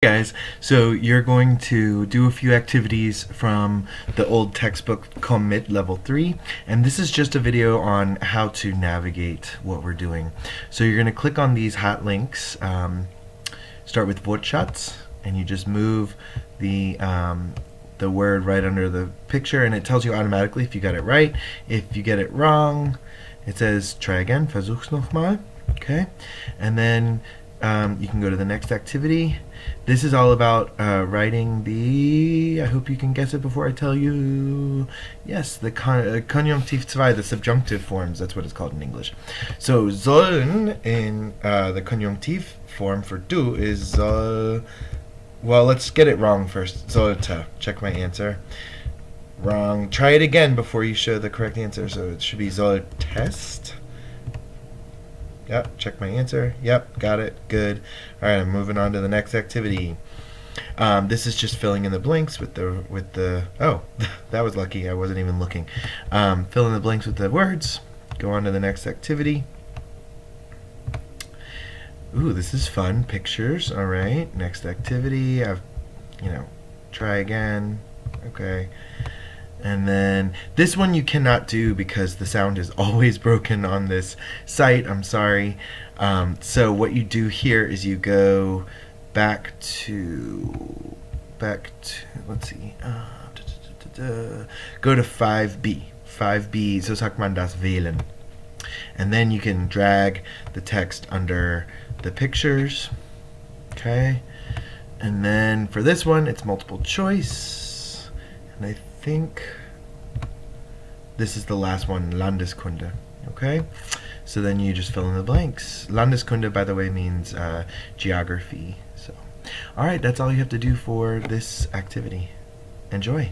Guys, so you're going to do a few activities from the old textbook Komm Mit Level 3, and this is just a video on how to navigate what we're doing. So you're going to click on these hot links, start with Wortschatz, and you just move the word right under the picture, and it tells you automatically if you got it right. If you get it wrong, it says try again, versuch's nochmal, okay? And then you can go to the next activity. This is all about writing the, I hope you can guess it before I tell you, yes, the Konjunktiv 2, the subjunctive forms, that's what it's called in English. So sollen in the Konjunktiv form for do is soll, well, let's get it wrong first, sollte, check my answer. Wrong, try it again before you show the correct answer, so it should be solltest. Yep, check my answer. Yep, got it. Good. All right, I'm moving on to the next activity. This is just filling in the blanks with the. Oh, that was lucky. I wasn't even looking. Fill in the blanks with the words. Go on to the next activity. Ooh, this is fun. Pictures. All right. Next activity. Try again. Okay. And then this one you cannot do because the sound is always broken on this site. I'm sorry. So what you do here is you go back to let's see, go to 5B. 5B, so sagt man das wählen. And then you can drag the text under the pictures. Okay. And then for this one, it's multiple choice. And I think this is the last one, Landeskunde. Okay, so then you just fill in the blanks. Landeskunde, by the way, means geography. So, all right, that's all you have to do for this activity. Enjoy.